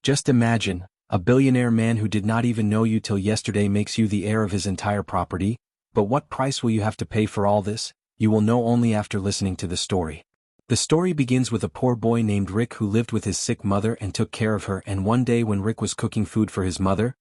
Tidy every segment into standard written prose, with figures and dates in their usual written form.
Just imagine, a billionaire man who did not even know you till yesterday makes you the heir of his entire property, but what price will you have to pay for all this? You will know only after listening to the story. The story begins with a poor boy named Rick who lived with his sick mother and took care of her, and one day when Rick was cooking food for his mother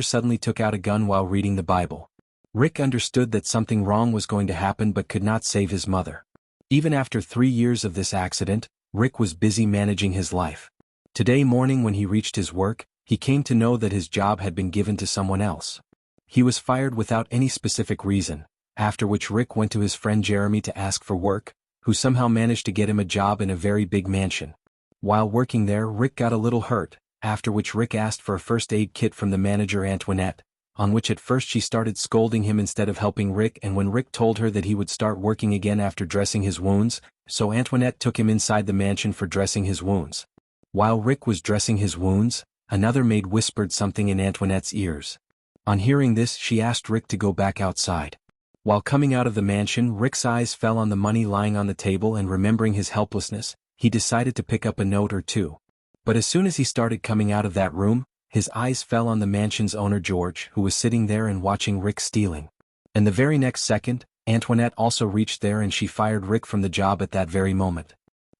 suddenly took out a gun while reading the Bible. Rick understood that something wrong was going to happen but could not save his mother. Even after 3 years of this accident, Rick was busy managing his life. Today morning when he reached his work, he came to know that his job had been given to someone else. He was fired without any specific reason, after which Rick went to his friend Jeremy to ask for work, who somehow managed to get him a job in a very big mansion. While working there, Rick got a little hurt, after which Rick asked for a first aid kit from the manager Antoinette, on which at first she started scolding him instead of helping Rick, and when Rick told her that he would start working again after dressing his wounds, so Antoinette took him inside the mansion for dressing his wounds. While Rick was dressing his wounds, another maid whispered something in Antoinette's ears. On hearing this, she asked Rick to go back outside. While coming out of the mansion, Rick's eyes fell on the money lying on the table, and remembering his helplessness, he decided to pick up a note or two. But as soon as he started coming out of that room, his eyes fell on the mansion's owner George, who was sitting there and watching Rick stealing. And the very next second, Antoinette also reached there and she fired Rick from the job at that very moment.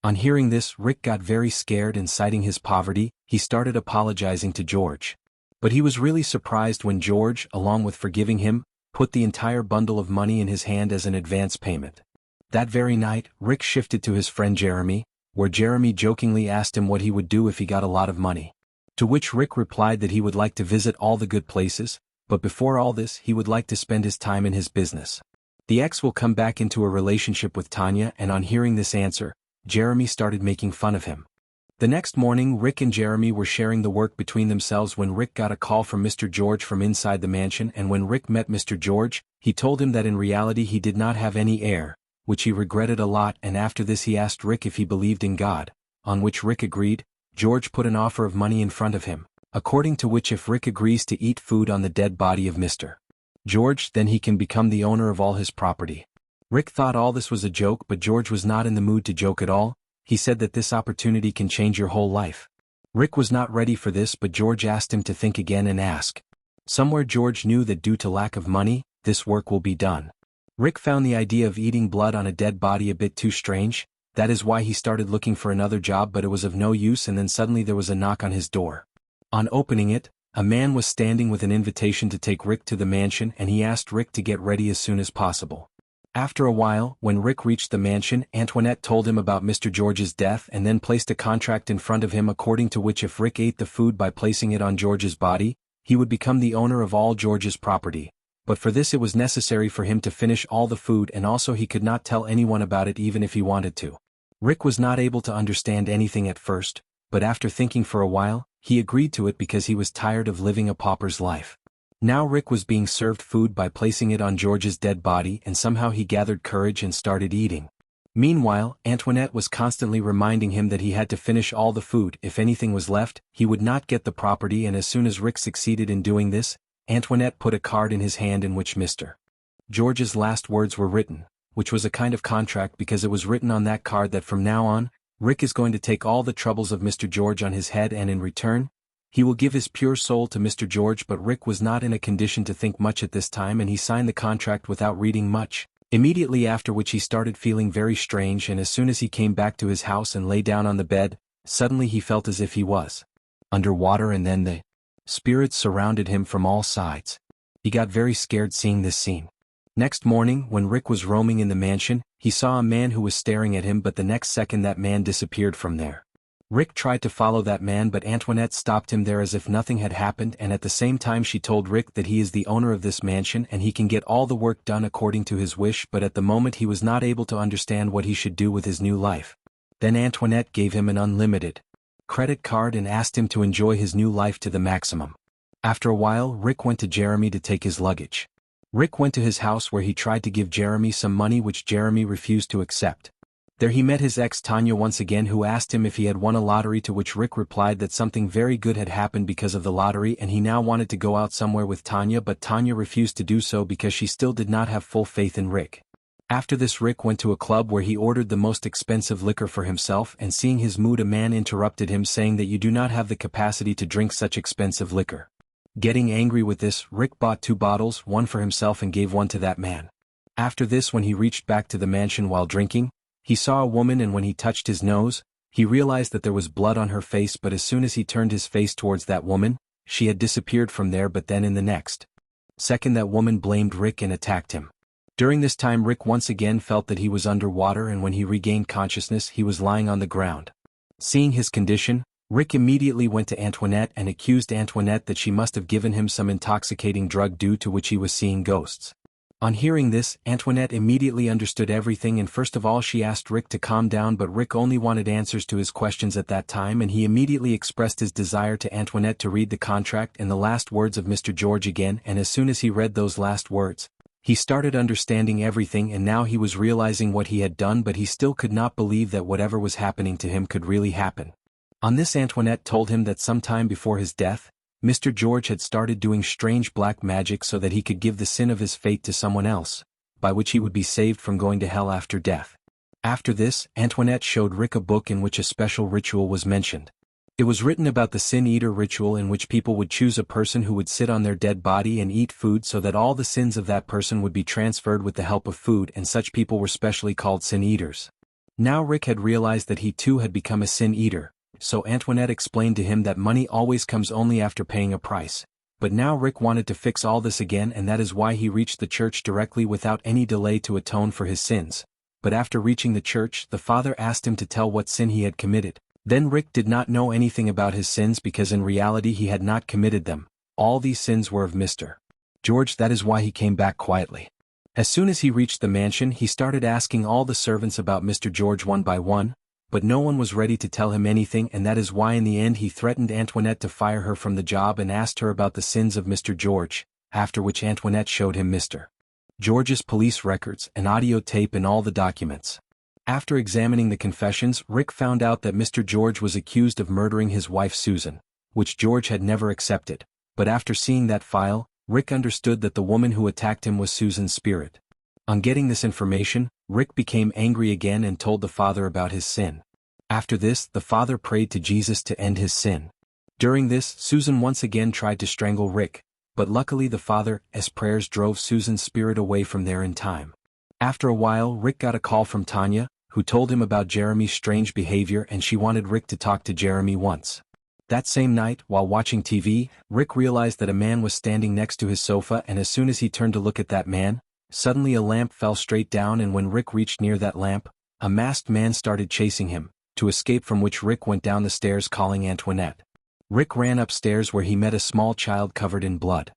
On hearing this, Rick got very scared, and citing his poverty, he started apologizing to George. But he was really surprised when George, along with forgiving him, put the entire bundle of money in his hand as an advance payment. That very night, Rick shifted to his friend Jeremy, where Jeremy jokingly asked him what he would do if he got a lot of money. To which Rick replied that he would like to visit all the good places, but before all this he would like to spend his time in his business. The ex will come back into a relationship with Tanya, and on hearing this answer, Jeremy started making fun of him. The next morning, Rick and Jeremy were sharing the work between themselves when Rick got a call from Mr. George from inside the mansion, and when Rick met Mr. George, he told him that in reality he did not have any heir, which he regretted a lot, and after this he asked Rick if he believed in God, on which Rick agreed. George put an offer of money in front of him, according to which if Rick agrees to eat food on the dead body of Mr. George, then he can become the owner of all his property. Rick thought all this was a joke, but George was not in the mood to joke at all. He said that this opportunity can change your whole life. Rick was not ready for this, but George asked him to think again and ask. Somewhere George knew that due to lack of money, this work will be done. Rick found the idea of eating blood on a dead body a bit too strange. That is why he started looking for another job, but it was of no use, and then suddenly there was a knock on his door. On opening it, a man was standing with an invitation to take Rick to the mansion, and he asked Rick to get ready as soon as possible. After a while, when Rick reached the mansion, Antoinette told him about Mr. George's death and then placed a contract in front of him according to which if Rick ate the food by placing it on George's body, he would become the owner of all George's property. But for this it was necessary for him to finish all the food, and also he could not tell anyone about it even if he wanted to. Rick was not able to understand anything at first, but after thinking for a while, he agreed to it because he was tired of living a pauper's life. Now Rick was being served food by placing it on George's dead body, and somehow he gathered courage and started eating. Meanwhile, Antoinette was constantly reminding him that he had to finish all the food. If anything was left, he would not get the property, and as soon as Rick succeeded in doing this, Antoinette put a card in his hand in which Mr. George's last words were written, which was a kind of contract because it was written on that card that from now on, Rick is going to take all the troubles of Mr. George on his head, and in return, he will give his pure soul to Mr. George. But Rick was not in a condition to think much at this time, and he signed the contract without reading much. Immediately after which he started feeling very strange, and as soon as he came back to his house and lay down on the bed, suddenly he felt as if he was underwater, and then the spirits surrounded him from all sides. He got very scared seeing this scene. Next morning, when Rick was roaming in the mansion, he saw a man who was staring at him, but the next second that man disappeared from there. Rick tried to follow that man, but Antoinette stopped him there as if nothing had happened, and at the same time she told Rick that he is the owner of this mansion and he can get all the work done according to his wish, but at the moment he was not able to understand what he should do with his new life. Then Antoinette gave him an unlimited credit card and asked him to enjoy his new life to the maximum. After a while, Rick went to Jeremy to take his luggage. Rick went to his house where he tried to give Jeremy some money, which Jeremy refused to accept. There he met his ex Tanya once again, who asked him if he had won a lottery, to which Rick replied that something very good had happened because of the lottery, and he now wanted to go out somewhere with Tanya, but Tanya refused to do so because she still did not have full faith in Rick. After this Rick went to a club where he ordered the most expensive liquor for himself, and seeing his mood a man interrupted him saying that you do not have the capacity to drink such expensive liquor. Getting angry with this, Rick bought 2 bottles, one for himself and gave one to that man. After this, when he reached back to the mansion while drinking, he saw a woman, and when he touched his nose, he realized that there was blood on her face, but as soon as he turned his face towards that woman, she had disappeared from there. But then in the next second that woman blamed Rick and attacked him. During this time Rick once again felt that he was underwater, and when he regained consciousness he was lying on the ground. Seeing his condition, Rick immediately went to Antoinette and accused Antoinette that she must have given him some intoxicating drug due to which he was seeing ghosts. On hearing this, Antoinette immediately understood everything, and first of all she asked Rick to calm down, but Rick only wanted answers to his questions at that time, and he immediately expressed his desire to Antoinette to read the contract and the last words of Mr. George again, and as soon as he read those last words, he started understanding everything, and now he was realizing what he had done, but he still could not believe that whatever was happening to him could really happen. On this Antoinette told him that some time before his death, Mr. George had started doing strange black magic so that he could give the sin of his fate to someone else, by which he would be saved from going to hell after death. After this, Antoinette showed Rick a book in which a special ritual was mentioned. It was written about the Sin Eater ritual, in which people would choose a person who would sit on their dead body and eat food so that all the sins of that person would be transferred with the help of food, and such people were specially called Sin Eaters. Now Rick had realized that he too had become a Sin Eater. So Antoinette explained to him that money always comes only after paying a price. But now Rick wanted to fix all this again, and that is why he reached the church directly without any delay to atone for his sins. But after reaching the church, the father asked him to tell what sin he had committed. Then Rick did not know anything about his sins, because in reality he had not committed them. All these sins were of Mr. George. That is why he came back quietly. As soon as he reached the mansion, he started asking all the servants about Mr. George one by one, but no one was ready to tell him anything, and that is why in the end he threatened Antoinette to fire her from the job and asked her about the sins of Mr. George, after which Antoinette showed him Mr. George's police records, an audio tape and all the documents. After examining the confessions, Rick found out that Mr. George was accused of murdering his wife Susan, which George had never accepted, but after seeing that file, Rick understood that the woman who attacked him was Susan's spirit. On getting this information, Rick became angry again and told the father about his sin. After this, the father prayed to Jesus to end his sin. During this, Susan once again tried to strangle Rick, but luckily the father's prayers drove Susan's spirit away from there in time. After a while, Rick got a call from Tanya, who told him about Jeremy's strange behavior, and she wanted Rick to talk to Jeremy once. That same night, while watching TV, Rick realized that a man was standing next to his sofa, and as soon as he turned to look at that man, suddenly a lamp fell straight down, and when Rick reached near that lamp, a masked man started chasing him, to escape from which Rick went down the stairs calling Antoinette. Rick ran upstairs where he met a small child covered in blood.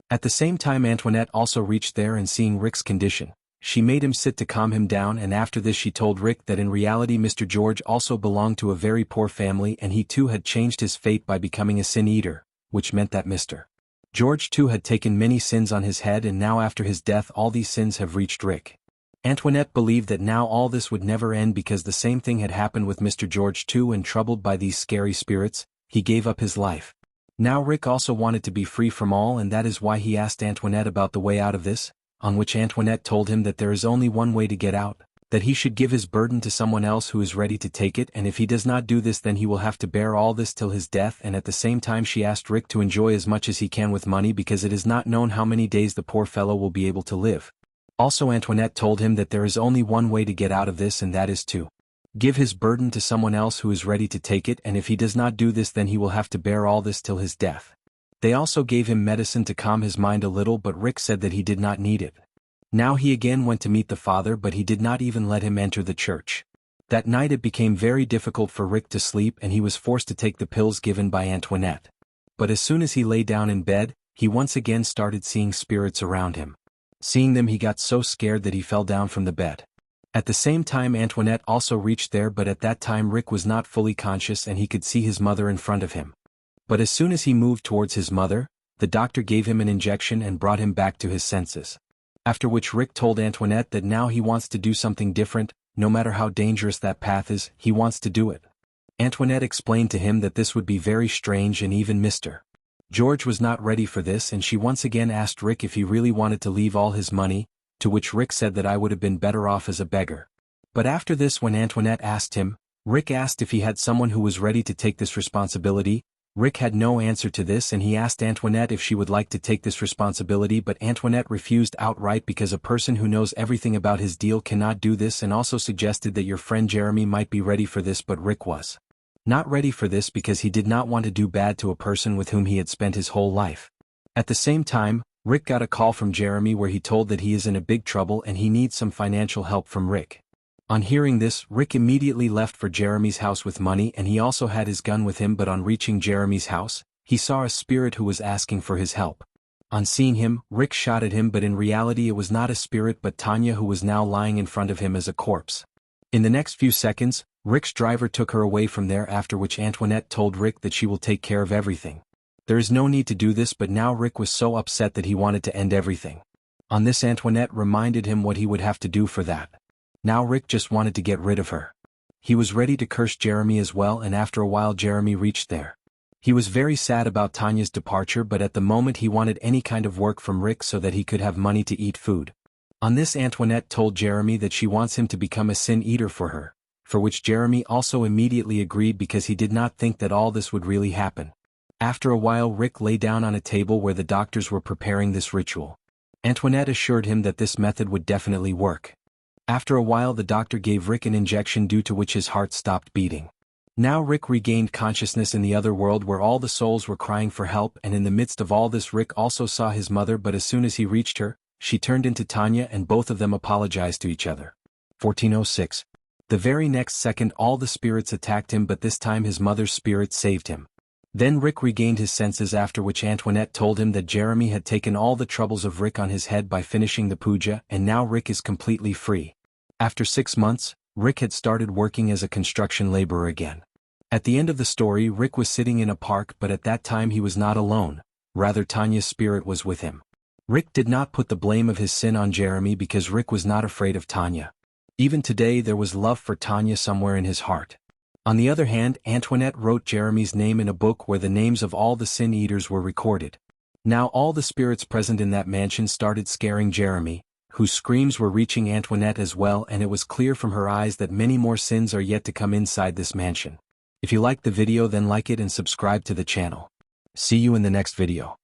At the same time Antoinette also reached there, and seeing Rick's condition, she made him sit to calm him down, and after this she told Rick that in reality Mr. George also belonged to a very poor family, and he too had changed his fate by becoming a sin eater, which meant that Mr. George too had taken many sins on his head, and now after his death all these sins have reached Rick. Antoinette believed that now all this would never end, because the same thing had happened with Mr. George too, and troubled by these scary spirits, he gave up his life. Now Rick also wanted to be free from all, and that is why he asked Antoinette about the way out of this, on which Antoinette told him that there is only one way to get out, that he should give his burden to someone else who is ready to take it, and if he does not do this then he will have to bear all this till his death. And at the same time she asked Rick to enjoy as much as he can with money, because it is not known how many days the poor fellow will be able to live. Also Antoinette told him that there is only one way to get out of this, and that is to give his burden to someone else who is ready to take it, and if he does not do this then he will have to bear all this till his death. They also gave him medicine to calm his mind a little, but Rick said that he did not need it. Now he again went to meet the father, but he did not even let him enter the church. That night it became very difficult for Rick to sleep, and he was forced to take the pills given by Antoinette. But as soon as he lay down in bed, he once again started seeing spirits around him. Seeing them he got so scared that he fell down from the bed. At the same time Antoinette also reached there, but at that time Rick was not fully conscious and he could see his mother in front of him. But as soon as he moved towards his mother, the doctor gave him an injection and brought him back to his senses. After which Rick told Antoinette that now he wants to do something different, no matter how dangerous that path is, he wants to do it. Antoinette explained to him that this would be very strange, and even Mr. George was not ready for this, and she once again asked Rick if he really wanted to leave all his money, to which Rick said that I would have been better off as a beggar. But after this, when Antoinette asked him, Rick asked if he had someone who was ready to take this responsibility. Rick had no answer to this, and he asked Antoinette if she would like to take this responsibility, but Antoinette refused outright because a person who knows everything about his deal cannot do this, and also suggested that your friend Jeremy might be ready for this, but Rick was not ready for this because he did not want to do bad to a person with whom he had spent his whole life. At the same time, Rick got a call from Jeremy where he told that he is in a big trouble and he needs some financial help from Rick. On hearing this, Rick immediately left for Jeremy's house with money, and he also had his gun with him, but on reaching Jeremy's house, he saw a spirit who was asking for his help. On seeing him, Rick shot at him, but in reality it was not a spirit but Tanya, who was now lying in front of him as a corpse. In the next few seconds, Rick's driver took her away from there, after which Antoinette told Rick that she will take care of everything. There is no need to do this, but now Rick was so upset that he wanted to end everything. On this, Antoinette reminded him what he would have to do for that. Now Rick just wanted to get rid of her. He was ready to curse Jeremy as well, and after a while Jeremy reached there. He was very sad about Tanya's departure, but at the moment he wanted any kind of work from Rick so that he could have money to eat food. On this, Antoinette told Jeremy that she wants him to become a sin eater for her, for which Jeremy also immediately agreed because he did not think that all this would really happen. After a while, Rick lay down on a table where the doctors were preparing this ritual. Antoinette assured him that this method would definitely work. After a while, the doctor gave Rick an injection, due to which his heart stopped beating. Now Rick regained consciousness in the other world where all the souls were crying for help, and in the midst of all this Rick also saw his mother, but as soon as he reached her, she turned into Tanya and both of them apologized to each other. 1406. The very next second all the spirits attacked him, but this time his mother's spirit saved him. Then Rick regained his senses, after which Antoinette told him that Jeremy had taken all the troubles of Rick on his head by finishing the puja, and now Rick is completely free. After 6 months, Rick had started working as a construction laborer again. At the end of the story, Rick was sitting in a park, but at that time he was not alone, rather Tanya's spirit was with him. Rick did not put the blame of his sin on Jeremy because Rick was not afraid of Tanya. Even today there was love for Tanya somewhere in his heart. On the other hand, Antoinette wrote Jeremy's name in a book where the names of all the sin eaters were recorded. Now all the spirits present in that mansion started scaring Jeremy, whose screams were reaching Antoinette as well, and it was clear from her eyes that many more sins are yet to come inside this mansion. If you liked the video, then like it and subscribe to the channel. See you in the next video.